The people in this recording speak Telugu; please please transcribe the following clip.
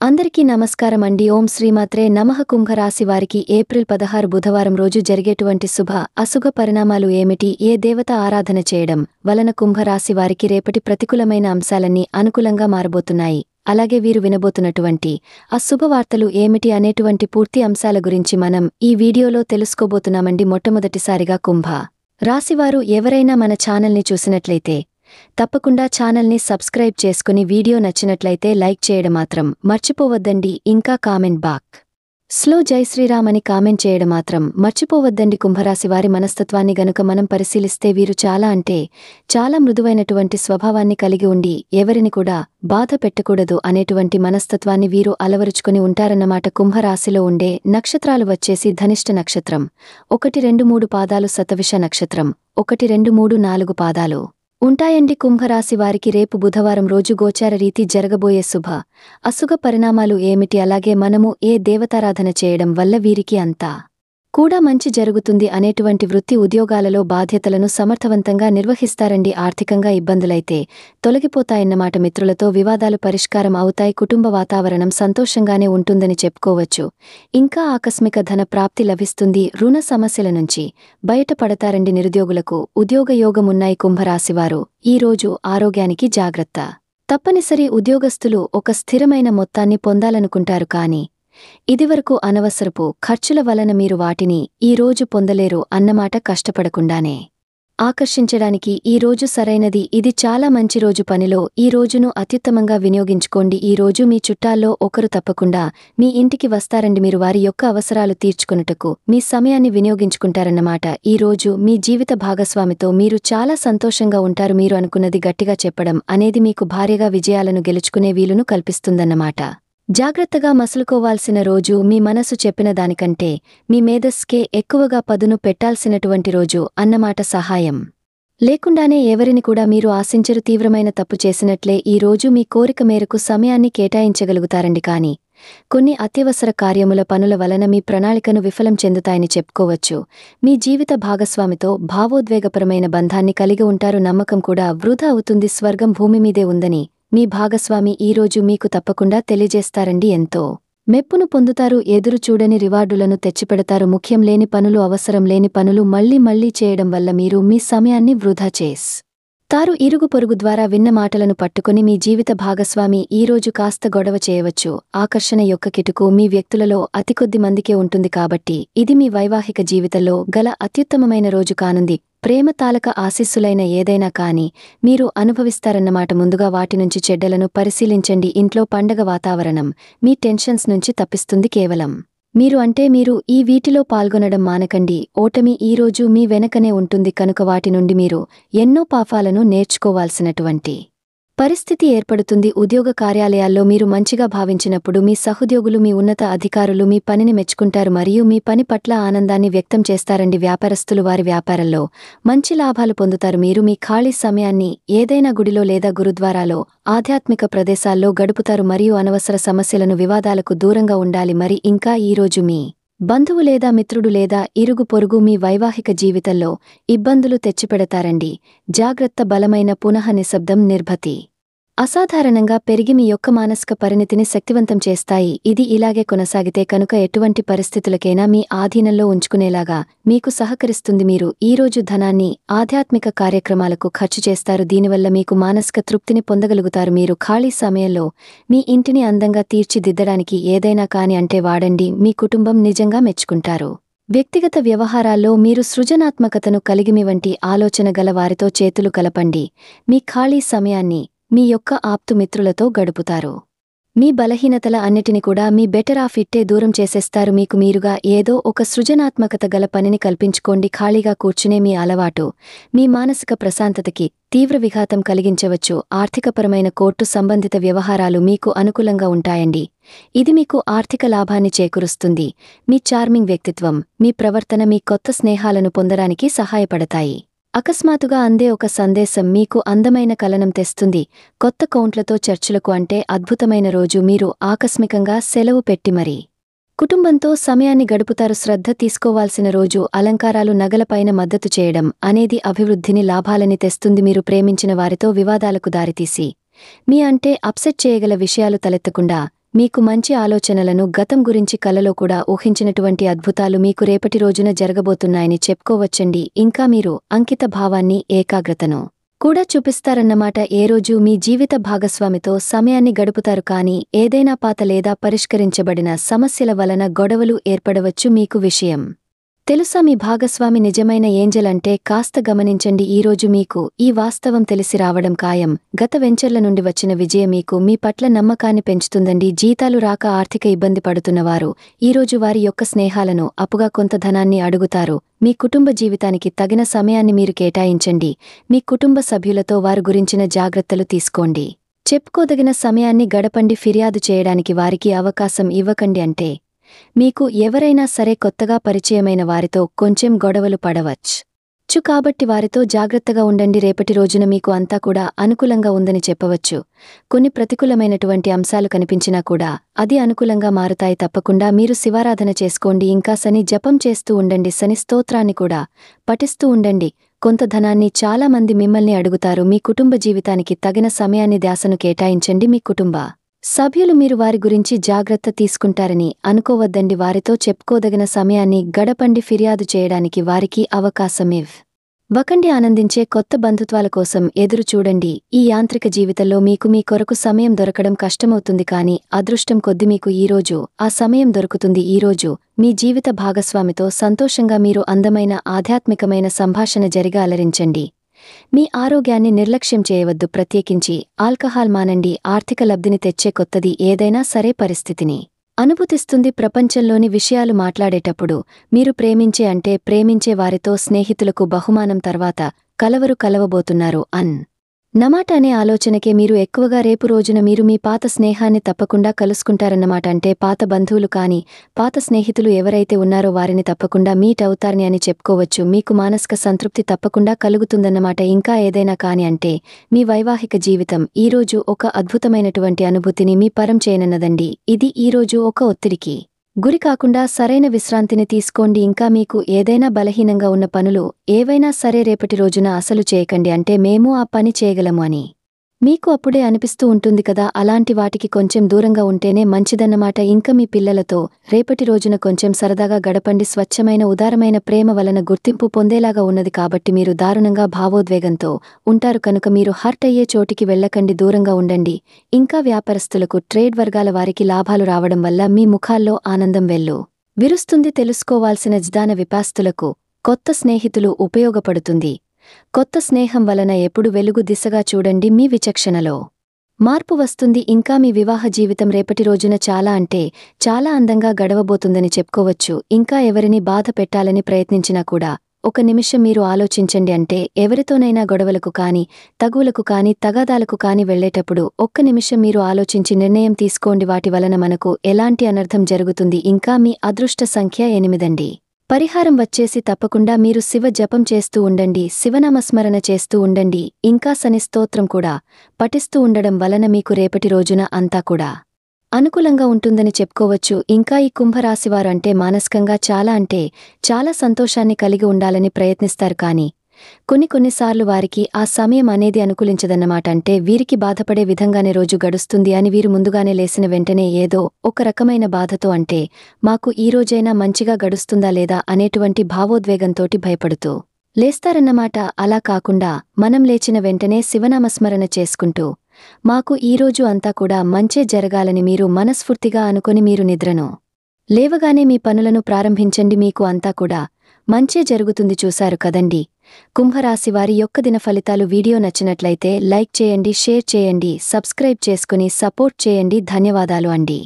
అందరికీ నమస్కారం అండి. ఓం శ్రీమాత్రే నమః. కుంభరాశి వారికి ఏప్రిల్ 16 బుధవారం రోజు జరిగేటువంటి అశుభ పరిణామాలు ఏమిటి? ఏ దేవత ఆరాధన చేయడం వలన కుంభరాశి వారికి రేపటి ప్రతికూలమైన అంశాలన్నీ అనుకూలంగా మారబోతున్నాయి? అలాగే వీరు వినబోతున్నటువంటి అశుభవార్తలు ఏమిటి అనేటువంటి పూర్తి అంశాల గురించి మనం ఈ వీడియోలో తెలుసుకోబోతున్నామండి. మొట్టమొదటిసారిగా కుంభ రాశివారు ఎవరైనా మన ఛానల్ని చూసినట్లయితే తప్పకుండా ఛానల్ని సబ్స్క్రైబ్ చేసుకుని వీడియో నచ్చినట్లయితే లైక్ చేయడం మాత్రం మర్చిపోవద్దండి. ఇంకా కామెంట్ బాక్స్లో జై శ్రీరామ్ అని కామెంట్ చేయడం మాత్రం మర్చిపోవద్దండి. కుంభరాశి వారి మనస్తత్వాన్ని గనుక మనం పరిశీలిస్తే వీరు చాలా మృదువైనటువంటి స్వభావాన్ని కలిగి ఉండి ఎవరిని కూడా బాధ పెట్టకూడదు అనేటువంటి మనస్తత్వాన్ని వీరు అలవరుచుకుని ఉంటారన్నమాట. కుంభరాశిలో ఉండే నక్షత్రాలు వచ్చేసి ధనిష్ట నక్షత్రం 1, 2, 3 పాదాలు, శతవిష నక్షత్రం 1, 2, 3, 4 పాదాలు ఉంటాయండి. కుంభరాశి వారికి రేపు బుధవారం రోజు గోచార రీతి జరగబోయే అశుభ పరిణామాలు ఏమిటి? అలాగే మనము ఏ దేవతారాధన చేయడం వల్ల వీరికి అంతా కూడా మంచి జరుగుతుంది అనేటువంటి వృత్తి ఉద్యోగాలలో బాధ్యతలను సమర్థవంతంగా నిర్వహిస్తారండి. ఆర్థికంగా ఇబ్బందులైతే తొలగిపోతాయన్నమాట. మిత్రులతో వివాదాలు పరిష్కారం అవుతాయి. కుటుంబ వాతావరణం సంతోషంగానే ఉంటుందని చెప్పుకోవచ్చు. ఇంకా ఆకస్మిక ధన ప్రాప్తి లభిస్తుంది. రుణ సమస్యల నుంచి బయటపడతారండి. నిరుద్యోగులకు ఉద్యోగ యోగమున్నాయి. కుంభరాశివారు ఈ రోజు ఆరోగ్యానికి జాగ్రత్త తప్పనిసరి. ఉద్యోగస్తులు ఒక స్థిరమైన మొత్తాన్ని పొందాలనుకుంటారు, కానీ ఇదివరకు అనవసరపు ఖర్చుల వలన మీరు వాటిని ఈ రోజు పొందలేరు అన్నమాట. కష్టపడకుండానే ఆకర్షించడానికి ఈ రోజు సరైనది. ఇది చాలా మంచి రోజు. పనిలో ఈ రోజును అత్యుత్తమంగా వినియోగించుకోండి. ఈ రోజు మీ చుట్టాల్లో ఒకరు తప్పకుండా మీ ఇంటికి వస్తారండి. మీరు వారి యొక్క అవసరాలు తీర్చుకొనుటకు మీ సమయాన్ని వినియోగించుకుంటారన్నమాట. ఈ రోజు మీ జీవిత భాగస్వామితో మీరు చాలా సంతోషంగా ఉంటారు. మీరు అనుకున్నది గట్టిగా చెప్పడం అనేది మీకు భార్యగా విజయాలను గెలుచుకునే వీలును కల్పిస్తుందన్నమాట. జాగ్రత్తగా మసులుకోవాల్సిన రోజు. మీ మనసు చెప్పిన దానికంటే మీ మేధస్కే ఎక్కువగా పదును పెట్టాల్సినటువంటి రోజు అన్నమాట. సహాయం లేకుండానే ఎవరిని కూడా మీరు ఆశించరు. తీవ్రమైన తప్పు చేసినట్లే ఈ రోజు మీ కోరిక మేరకు సమయాన్ని కేటాయించగలుగుతారండి. కానీ కొన్ని అత్యవసర కార్యముల పనుల వలన మీ ప్రణాళికను విఫలం చెందుతాయని చెప్పుకోవచ్చు. మీ జీవిత భాగస్వామితో భావోద్వేగపరమైన బంధాన్ని కలిగి ఉంటారు. నమ్మకం కూడా వృధా అవుతుంది. స్వర్గం భూమి మీదే ఉందని మీ భాగస్వామి ఈరోజు మీకు తప్పకుండా తెలియజేస్తారండి. ఎంతో మెప్పును పొందుతారు. ఎదురు చూడని రివార్డులను తెచ్చిపెడతారు. ముఖ్యం లేని పనులు, అవసరం లేని పనులు మళ్లీ చేయడం వల్ల మీరు మీ సమయాన్ని వృధా చేస్తారు. ఇరుగు పొరుగు ద్వారా విన్న మాటలను పట్టుకుని మీ జీవిత భాగస్వామి ఈరోజు కాస్త గొడవ చేయవచ్చు. ఆకర్షణ యొక్క కిటుకు మీ వ్యక్తులలో అతి కొద్ది మందికే ఉంటుంది కాబట్టి ఇది మీ వైవాహిక జీవితంలో గల అత్యుత్తమమైన రోజు కానుంది. ప్రేమ తాలక ఆశీస్సులైన ఏదైనా కానీ మీరు అనుభవిస్తారన్నమాట. ముందుగా వాటి నుంచి చెడ్డలను పరిశీలించండి. ఇంట్లో పండగ వాతావరణం మీ టెన్షన్స్ నుంచి తప్పిస్తుంది. కేవలం మీరు ఈ వీటిలో పాల్గొనడం మానకండి. ఓటమి ఈరోజు మీ వెనకనే ఉంటుంది కనుక వాటి నుండి మీరు ఎన్నో పాఠాలను నేర్చుకోవాల్సినటువంటి పరిస్థితి ఏర్పడుతుంది. ఉద్యోగ కార్యాలయాల్లో మీరు మంచిగా భావించినప్పుడు మీ సహోద్యోగులు, మీ ఉన్నత అధికారులు మీ పనిని మెచ్చుకుంటారు మరియు మీ పని పట్ల ఆనందాన్ని వ్యక్తం చేస్తారండి. వ్యాపారస్తులు వారి వ్యాపారంలో మంచి లాభాలు పొందుతారు. మీరు మీ ఖాళీ సమయాన్ని ఏదైనా గుడిలో లేదా గురుద్వారాలో ఆధ్యాత్మిక ప్రదేశాల్లో గడుపుతారు మరియు అనవసర సమస్యలను, వివాదాలకు దూరంగా ఉండాలి. మరి ఇంకా ఈరోజు మీ బంధువు లేదా మిత్రుడు లేదా ఇరుగు పొరుగు మీ వైవాహిక జీవితంలో ఇబ్బందులు తెచ్చిపెడతారండి. జాగ్రత్త. బలమైన పునః నిశ్శబ్దం నిర్భతి అసాధారణంగా పెరిగి మీ యొక్క మానసిక పరిణితిని శక్తివంతం చేస్తాయి. ఇది ఇలాగే కొనసాగితే కనుక ఎటువంటి పరిస్థితులకైనా మీ ఆధీనంలో ఉంచుకునేలాగా మీకు సహకరిస్తుంది. మీరు ఈరోజు ధనాన్ని ఆధ్యాత్మిక కార్యక్రమాలకు ఖర్చు చేస్తారు. దీనివల్ల మీకు మానసిక తృప్తిని పొందగలుగుతారు. మీరు ఖాళీ సమయంలో మీ ఇంటిని అందంగా తీర్చిదిద్దడానికి ఏదైనా కాని అంటే వాడండి. మీ కుటుంబం నిజంగా మెచ్చుకుంటారు. వ్యక్తిగత వ్యవహారాల్లో మీరు సృజనాత్మకతను కలిగిమి వంటి ఆలోచన గల వారితో చేతులు కలపండి. మీ ఖాళీ సమయాన్ని మీ యొక్క ఆప్తుమిత్రులతో గడుపుతారు. మీ బలహీనతల అన్నిటిని కూడా మీ బెటర్ ఆఫ్ ఇట్టే దూరం చేసేస్తారు. మీకు మీరుగా ఏదో ఒక సృజనాత్మకత గల పనిని కల్పించుకోండి. ఖాళీగా కూర్చునే మీ అలవాటు మీ మానసిక ప్రశాంతతకి తీవ్ర విఘాతం కలిగించవచ్చు. ఆర్థికపరమైన కోర్టు సంబంధిత వ్యవహారాలు మీకు అనుకూలంగా ఉంటాయండి. ఇది మీకు ఆర్థిక లాభాన్ని చేకూరుస్తుంది. మీ చార్మింగ్ వ్యక్తిత్వం, మీ ప్రవర్తన మీ కొత్త స్నేహాలను పొందడానికి సహాయపడతాయి. అకస్మాత్తుగా అందే ఒక సందేశం మీకు అందమైన కలనం తెస్తుంది. కొత్త కౌంట్లతో చర్చలకు అంటే అద్భుతమైన రోజు. మీరు ఆకస్మికంగా సెలవు పెట్టి మరీ కుటుంబంతో సమయాన్ని గడుపుతారు. శ్రద్ధ తీసుకోవాల్సిన రోజు. అలంకారాలు, నగలపైన మద్దతు చేయడం అనేది అభివృద్ధిని, లాభాలని తెస్తుంది. మీరు ప్రేమించిన వారితో వివాదాలకు దారితీసి మీ అంటే అప్సెట్ చేయగల విషయాలు తలెత్తకుండా మీకు మంచి ఆలోచనలను గతం గురించి కలలో కూడా ఊహించినటువంటి అద్భుతాలు మీకు రేపటి రోజున జరగబోతున్నాయని చెప్పుకోవచ్చండి. ఇంకా మీరు అంకిత భావాన్ని, ఏకాగ్రతను కూడా చూపిస్తారన్నమాట. ఏ రోజు మీ జీవిత భాగస్వామితో సమయాన్ని గడుపుతారు కానీ ఏదైనా పాత లేదా పరిష్కరించబడిన సమస్యల వలన గొడవలు ఏర్పడవచ్చు. మీకు విషయం తెలుసా? మీ భాగస్వామి నిజమైన ఏంజెల్ అంటే కాస్త గమనించండి. ఈరోజు మీకు ఈ వాస్తవం తెలిసి రావడం ఖాయం. గత వెంచర్ల నుండి వచ్చిన విజయం మీకు మీ పట్ల నమ్మకాన్ని పెంచుతుందండి. జీతాలు రాక ఆర్థిక ఇబ్బంది పడుతున్నవారు ఈరోజు వారి యొక్క స్నేహాలను, అప్పుగా కొంత ధనాన్ని అడుగుతారు. మీ కుటుంబ జీవితానికి తగిన సమయాన్ని మీరు కేటాయించండి. మీ కుటుంబ సభ్యులతో వారి గురించిన జాగ్రత్తలు తీసుకోండి. చెప్పుకోదగిన సమయాన్ని గడపండి. ఫిర్యాదు చేయడానికి వారికి అవకాశం ఇవ్వకండి. అంటే మీకు ఎవరైనా సరే కొత్తగా పరిచయమైన వారితో కొంచెం గొడవలు పడవచ్చు కాబట్టి వారితో జాగ్రత్తగా ఉండండి. రేపటి రోజున మీకు అంతా కూడా అనుకూలంగా ఉందని చెప్పవచ్చు. కొన్ని ప్రతికూలమైనటువంటి అంశాలు కనిపించినా కూడా అది అనుకూలంగా మారుతాయి. తప్పకుండా మీరు శివారాధన చేసుకోండి. ఇంకా శని జపం చేస్తూ ఉండండి. శని స్తోత్రాన్ని కూడా పఠిస్తూ ఉండండి. కొంత ధనాన్ని చాలా మంది మిమ్మల్ని అడుగుతారు. మీ కుటుంబ జీవితానికి తగిన సమయాన్ని, ధ్యాసను కేటాయించండి. మీ కుటుంబ సభ్యులు మీరు వారి గురించి జాగ్రత్త తీసుకుంటారని అనుకోవద్దండి. వారితో చెప్పుకోదగిన సమయాన్ని గడపండి. ఫిర్యాదు చేయడానికి వారికి అవకాశం ఇవ్వకండి. ఆనందించే కొత్త బంధుత్వాల కోసం ఎదురు చూడండి. ఈ యాంత్రిక జీవితంలో మీకు మీ కొరకు సమయం దొరకడం కష్టమవుతుంది కానీ అదృష్టం కొద్ది మీకు ఈరోజు ఆ సమయం దొరుకుతుంది. ఈరోజు మీ జీవిత భాగస్వామితో సంతోషంగా మీరు అందమైన ఆధ్యాత్మికమైన సంభాషణ జరిగా అలరించండి. మీ ఆరోగ్యాన్ని నిర్లక్ష్యం చేయవద్దు. ప్రత్యేకించి ఆల్కహాల్ మానండి. ఆర్థిక లబ్ధిని తెచ్చే కొత్తది ఏదైనా సరే పరిస్థితిని అనుభూతిస్తుంది. ప్రపంచంలోని విషయాలు మాట్లాడేటప్పుడు మీరు ప్రేమించే వారితో స్నేహితులకు బహుమానం తర్వాత కలవబోతున్నారు నమాట అనే ఆలోచనకే మీరు ఎక్కువగా రేపు రోజున మీరు మీ పాత స్నేహాన్ని తప్పకుండా కలుసుకుంటారన్నమాట. అంటే పాత బంధువులు కానీ పాత స్నేహితులు ఎవరైతే ఉన్నారో వారిని తప్పకుండా మీట్ అవుతారని అని చెప్పుకోవచ్చు. మీకు మానసిక సంతృప్తి తప్పకుండా కలుగుతుందన్నమాట. ఇంకా ఏదైనా కాని అంటే మీ వైవాహిక జీవితం ఈరోజు ఒక అద్భుతమైనటువంటి అనుభూతిని మీ పరం చేయనన్నదండి. ఇది ఈరోజు ఒక ఒత్తిడికి గురి కాకుండా సరైన విశ్రాంతిని తీసుకోండి. ఇంకా మీకు ఏదైనా బలహీనంగా ఉన్న పనులు ఏవైనా సరే రేపటి రోజున అసలు చేయకండి. అంటే మేము ఆ పని చేయగలము అని మీకు అప్పుడే అనిపిస్తూ ఉంటుంది కదా. అలాంటి వాటికి కొంచెం దూరంగా ఉంటేనే మంచిదన్నమాట. ఇంకా మీ పిల్లలతో రేపటి రోజున కొంచెం సరదాగా గడపండి. స్వచ్ఛమైన, ఉదారమైన ప్రేమ వలన గుర్తింపు పొందేలాగా ఉన్నది కాబట్టి మీరు దారుణంగా భావోద్వేగంతో ఉంటారు కనుక మీరు హర్ట్ అయ్యే చోటికి వెళ్ళకండి. దూరంగా ఉండండి. ఇంకా వ్యాపారస్తులకు, ట్రేడ్ వర్గాల వారికి లాభాలు రావడం వల్ల మీ ముఖాల్లో ఆనందం విరుస్తుంది. తెలుసుకోవాల్సిన జ్ఞాన విపాస్తులకు కొత్త స్నేహితులు ఉపయోగపడుతుంది. కొత్త స్నేహం వలన ఎప్పుడు వెలుగు దిశగా చూడండి. మీ విచక్షణలో మార్పు వస్తుంది. ఇంకా మీ వివాహ జీవితం రేపటి రోజున చాలా అందంగా గడవబోతుందని చెప్పుకోవచ్చు. ఇంకా ఎవరిని బాధ పెట్టాలని ప్రయత్నించినా కూడా ఒక నిమిషం మీరు ఆలోచించండి. అంటే ఎవరితోనైనా గొడవలకు కానీ, తగువులకు కానీ, తగాదాలకు కానీ వెళ్లేటప్పుడు ఒక్క నిమిషం మీరు ఆలోచించి నిర్ణయం తీసుకోండి. వాటి వలన మనకు ఎలాంటి అనర్థం జరుగుతుంది. ఇంకా మీ అదృష్ట సంఖ్య 8 పరిహారం వచ్చేసి తప్పకుండా మీరు శివ జపం చేస్తూ ఉండండి. శివనామస్మరణ చేస్తూ ఉండండి. ఇంకా శని స్తోత్రం కూడా పఠిస్తూ ఉండడం వలన మీకు రేపటి రోజున అంతా కూడా అనుకూలంగా ఉంటుందని చెప్పుకోవచ్చు. ఇంకా ఈ కుంభరాశివారు మానసికంగా చాలా సంతోషాన్ని కలిగి ఉండాలని ప్రయత్నిస్తారు కానీ కొన్నిసార్లు వారికి ఆ సమయం అనేది అనుకూలించదన్నమాట. అంటే వీరికి బాధపడే విధంగానే రోజు గడుస్తుంది అని వీరు ముందుగానే లేసిన వెంటనే ఏదో ఒక రకమైన బాధతో మాకు ఈ రోజైనా మంచిగా గడుస్తుందా లేదా అనేటువంటి భావోద్వేగంతోటి భయపడుతూ లేస్తారన్నమాట. అలా కాకుండా మనం లేచిన వెంటనే శివనామస్మరణ చేసుకుంటూ మాకు ఈరోజు అంతా కూడా మంచే జరగాలని మీరు మనస్ఫూర్తిగా అనుకొని మీరు నిద్రను లేవగానే మీ పనులను ప్రారంభించండి. మీకు అంతా కూడా మంచే జరుగుతుంది. చూశారు కదండి కుంభరాశివారి యొక్క దిన ఫలితాలు. వీడియో నచ్చినట్లయితే లైక్ చేయండి, షేర్ చేయండి, సబ్స్క్రైబ్ చేసుకుని సపోర్ట్ చేయండి. ధన్యవాదాలు అండి.